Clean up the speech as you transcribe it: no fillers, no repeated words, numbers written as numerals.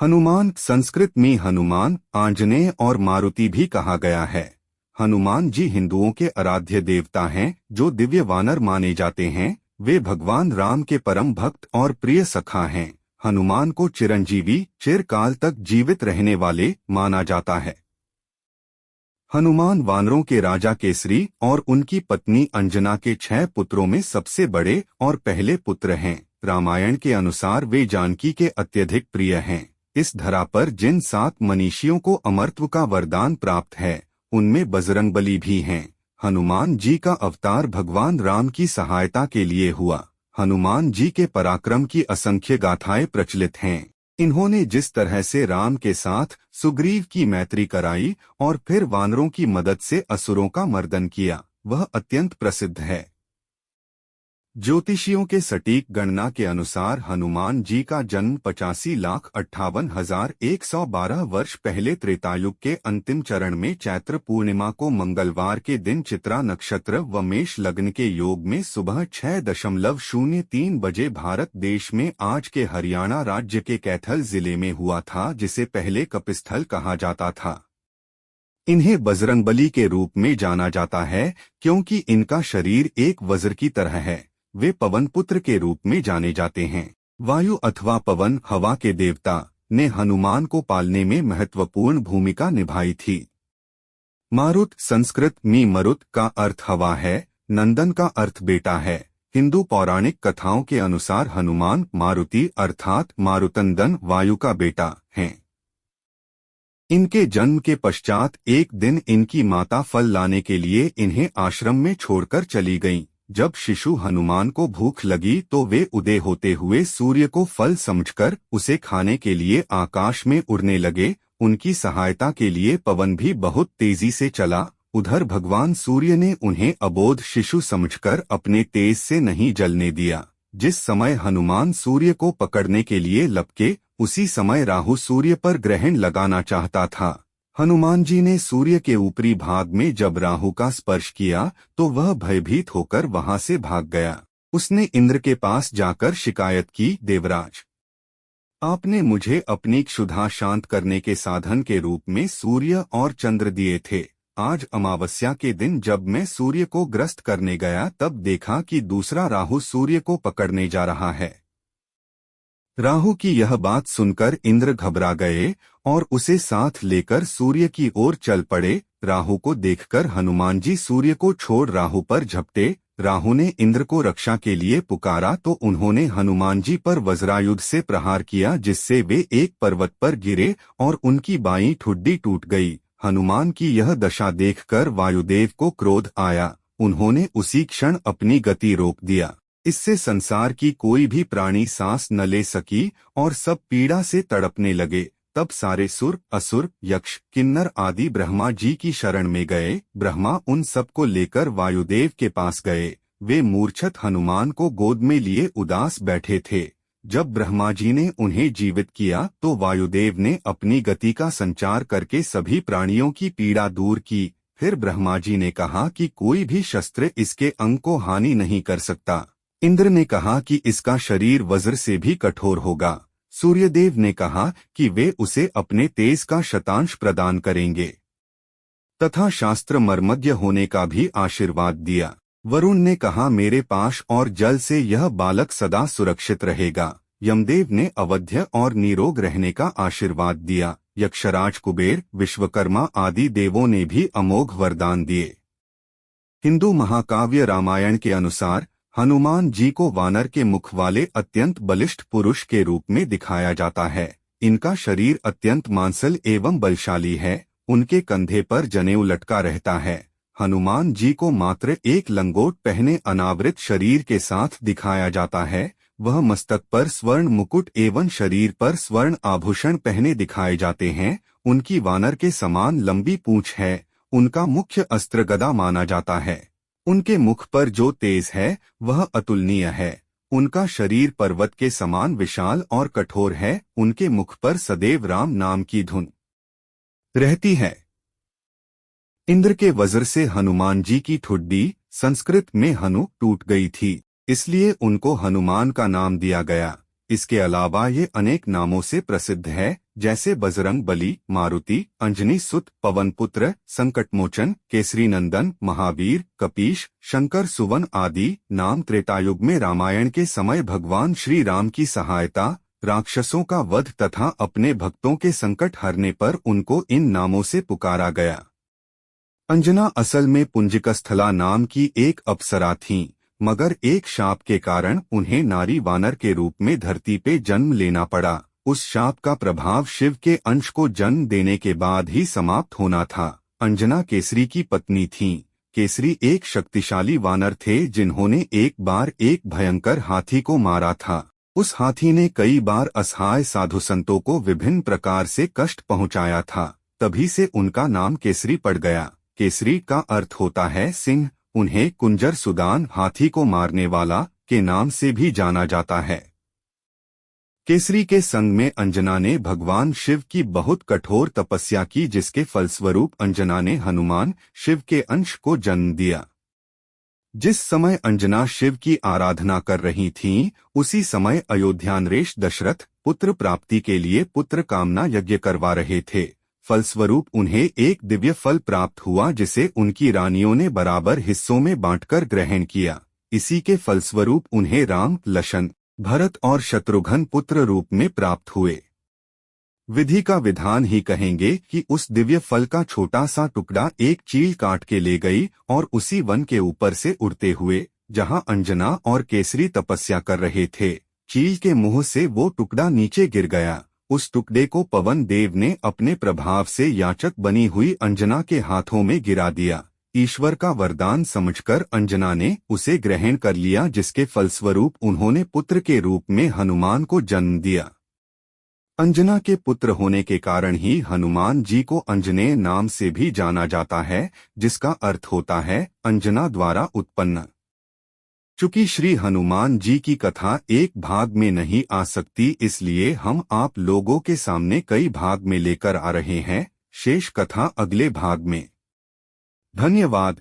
हनुमान संस्कृत में हनुमान, आंजनेय और मारुति भी कहा गया है। हनुमान जी हिंदुओं के आराध्य देवता हैं जो दिव्य वानर माने जाते हैं। वे भगवान राम के परम भक्त और प्रिय सखा हैं। हनुमान को चिरंजीवी, चिरकाल तक जीवित रहने वाले माना जाता है। हनुमान वानरों के राजा केसरी और उनकी पत्नी अंजना के 6 पुत्रों में सबसे बड़े और पहले पुत्र हैं। रामायण के अनुसार वे जानकी के अत्यधिक प्रिय हैं। इस धरा पर जिन 7 मनीषियों को अमरत्व का वरदान प्राप्त है, उनमें बजरंगबली भी हैं। हनुमान जी का अवतार भगवान राम की सहायता के लिए हुआ। हनुमान जी के पराक्रम की असंख्य गाथाएं प्रचलित हैं। इन्होंने जिस तरह से राम के साथ सुग्रीव की मैत्री कराई और फिर वानरों की मदद से असुरों का मर्दन किया, वह अत्यंत प्रसिद्ध है। ज्योतिषियों के सटीक गणना के अनुसार हनुमान जी का जन्म 85,58,112 वर्ष पहले त्रेतायुग के अंतिम चरण में चैत्र पूर्णिमा को मंगलवार के दिन चित्रा नक्षत्र व मेष लग्न के योग में सुबह 6:03 बजे भारत देश में आज के हरियाणा राज्य के कैथल जिले में हुआ था, जिसे पहले कपिस्थल कहा जाता था। इन्हें बजरंगबली के रूप में जाना जाता है क्योंकि इनका शरीर एक वज्र की तरह है। वे पवन पुत्र के रूप में जाने जाते हैं। वायु अथवा पवन, हवा के देवता, ने हनुमान को पालने में महत्वपूर्ण भूमिका निभाई थी। मारुत संस्कृत में मरुत का अर्थ हवा है, नंदन का अर्थ बेटा है। हिंदू पौराणिक कथाओं के अनुसार हनुमान मारुति अर्थात मारुतनंदन वायु का बेटा हैं। इनके जन्म के पश्चात एक दिन इनकी माता फल लाने के लिए इन्हें आश्रम में छोड़कर चली गईं। जब शिशु हनुमान को भूख लगी तो वे उदय होते हुए सूर्य को फल समझकर उसे खाने के लिए आकाश में उड़ने लगे। उनकी सहायता के लिए पवन भी बहुत तेजी से चला। उधर भगवान सूर्य ने उन्हें अबोध शिशु समझकर अपने तेज से नहीं जलने दिया। जिस समय हनुमान सूर्य को पकड़ने के लिए लपके, उसी समय राहु सूर्य पर ग्रहण लगाना चाहता था। हनुमान जी ने सूर्य के ऊपरी भाग में जब राहु का स्पर्श किया तो वह भयभीत होकर वहां से भाग गया। उसने इंद्र के पास जाकर शिकायत की, देवराज, आपने मुझे अपनी क्षुधा शांत करने के साधन के रूप में सूर्य और चंद्र दिए थे। आज अमावस्या के दिन जब मैं सूर्य को ग्रस्त करने गया तब देखा कि दूसरा राहु सूर्य को पकड़ने जा रहा है। राहु की यह बात सुनकर इंद्र घबरा गए और उसे साथ लेकर सूर्य की ओर चल पड़े। राहु को देखकर हनुमान जी सूर्य को छोड़ राहु पर झपटे। राहु ने इंद्र को रक्षा के लिए पुकारा तो उन्होंने हनुमान जी पर वज्रायुध से प्रहार किया, जिससे वे एक पर्वत पर गिरे और उनकी बाईं ठुड्डी टूट गई। हनुमान की यह दशा देखकर वायुदेव को क्रोध आया। उन्होंने उसी क्षण अपनी गति रोक दिया। इससे संसार की कोई भी प्राणी सांस न ले सकी और सब पीड़ा से तड़पने लगे। तब सारे सुर, असुर, यक्ष, किन्नर आदि ब्रह्मा जी की शरण में गए। ब्रह्मा उन सबको लेकर वायुदेव के पास गए। वे मूर्छित हनुमान को गोद में लिए उदास बैठे थे। जब ब्रह्मा जी ने उन्हें जीवित किया तो वायुदेव ने अपनी गति का संचार करके सभी प्राणियों की पीड़ा दूर की। फिर ब्रह्मा जी ने कहा कि कोई भी शस्त्र इसके अंग को हानि नहीं कर सकता। इंद्र ने कहा कि इसका शरीर वज्र से भी कठोर होगा। सूर्यदेव ने कहा कि वे उसे अपने तेज का शतांश प्रदान करेंगे तथा शास्त्र मर्मज्ञ होने का भी आशीर्वाद दिया। वरुण ने कहा, मेरे पाश और जल से यह बालक सदा सुरक्षित रहेगा। यमदेव ने अवध्य और निरोग रहने का आशीर्वाद दिया। यक्षराज, कुबेर, विश्वकर्मा आदि देवों ने भी अमोघ वरदान दिए। हिंदू महाकाव्य रामायण के अनुसार हनुमान जी को वानर के मुख वाले अत्यंत बलिष्ठ पुरुष के रूप में दिखाया जाता है। इनका शरीर अत्यंत मांसल एवं बलशाली है। उनके कंधे पर जनेऊ लटका रहता है। हनुमान जी को मात्र एक लंगोट पहने अनावृत शरीर के साथ दिखाया जाता है। वह मस्तक पर स्वर्ण मुकुट एवं शरीर पर स्वर्ण आभूषण पहने दिखाए जाते हैं। उनकी वानर के समान लंबी पूंछ है। उनका मुख्य अस्त्र गदा माना जाता है। उनके मुख पर जो तेज है वह अतुलनीय है। उनका शरीर पर्वत के समान विशाल और कठोर है। उनके मुख पर सदैव राम नाम की धुन रहती है। इंद्र के वज्र से हनुमान जी की ठुड्डी, संस्कृत में हनु, टूट गई थी, इसलिए उनको हनुमान का नाम दिया गया। इसके अलावा ये अनेक नामों से प्रसिद्ध है, जैसे बजरंग बली, मारुति, अंजनी सुत, पवनपुत्र, संकटमोचन, केसरी नंदन, महावीर, कपीश, शंकर सुवन आदि नाम त्रेतायुग में रामायण के समय भगवान श्री राम की सहायता, राक्षसों का वध तथा अपने भक्तों के संकट हरने पर उनको इन नामों से पुकारा गया। अंजना असल में पुंजिकस्थला नाम की एक अप्सरा थीं, मगर एक शाप के कारण उन्हें नारी वानर के रूप में धरती पे जन्म लेना पड़ा। उस शाप का प्रभाव शिव के अंश को जन्म देने के बाद ही समाप्त होना था। अंजना केसरी की पत्नी थीं। केसरी एक शक्तिशाली वानर थे जिन्होंने एक बार एक भयंकर हाथी को मारा था। उस हाथी ने कई बार असहाय साधु संतों को विभिन्न प्रकार से कष्ट पहुंचाया था, तभी से उनका नाम केसरी पड़ गया। केसरी का अर्थ होता है सिंह। उन्हें कुंजर सुदान, हाथी को मारने वाला, के नाम से भी जाना जाता है। केसरी के संग में अंजना ने भगवान शिव की बहुत कठोर तपस्या की, जिसके फलस्वरूप अंजना ने हनुमान, शिव के अंश को जन्म दिया। जिस समय अंजना शिव की आराधना कर रही थीं, उसी समय अयोध्यानरेश दशरथ पुत्र प्राप्ति के लिए पुत्र कामना यज्ञ करवा रहे थे। फलस्वरूप उन्हें एक दिव्य फल प्राप्त हुआ, जिसे उनकी रानियों ने बराबर हिस्सों में बांटकर ग्रहण किया। इसी के फलस्वरूप उन्हें राम, लक्ष्मण, भरत और शत्रुघ्न पुत्र रूप में प्राप्त हुए। विधि का विधान ही कहेंगे कि उस दिव्य फल का छोटा सा टुकड़ा एक चील काट के ले गई और उसी वन के ऊपर से उड़ते हुए, जहां अंजना और केसरी तपस्या कर रहे थे, चील के मुंह से वो टुकड़ा नीचे गिर गया। उस टुकड़े को पवन देव ने अपने प्रभाव से याचक बनी हुई अंजना के हाथों में गिरा दिया। ईश्वर का वरदान समझकर अंजना ने उसे ग्रहण कर लिया, जिसके फलस्वरूप उन्होंने पुत्र के रूप में हनुमान को जन्म दिया। अंजना के पुत्र होने के कारण ही हनुमान जी को अंजनेय नाम से भी जाना जाता है, जिसका अर्थ होता है अंजना द्वारा उत्पन्न। चूंकि श्री हनुमान जी की कथा एक भाग में नहीं आ सकती, इसलिए हम आप लोगों के सामने कई भाग में लेकर आ रहे हैं। शेष कथा अगले भाग में। धन्यवाद।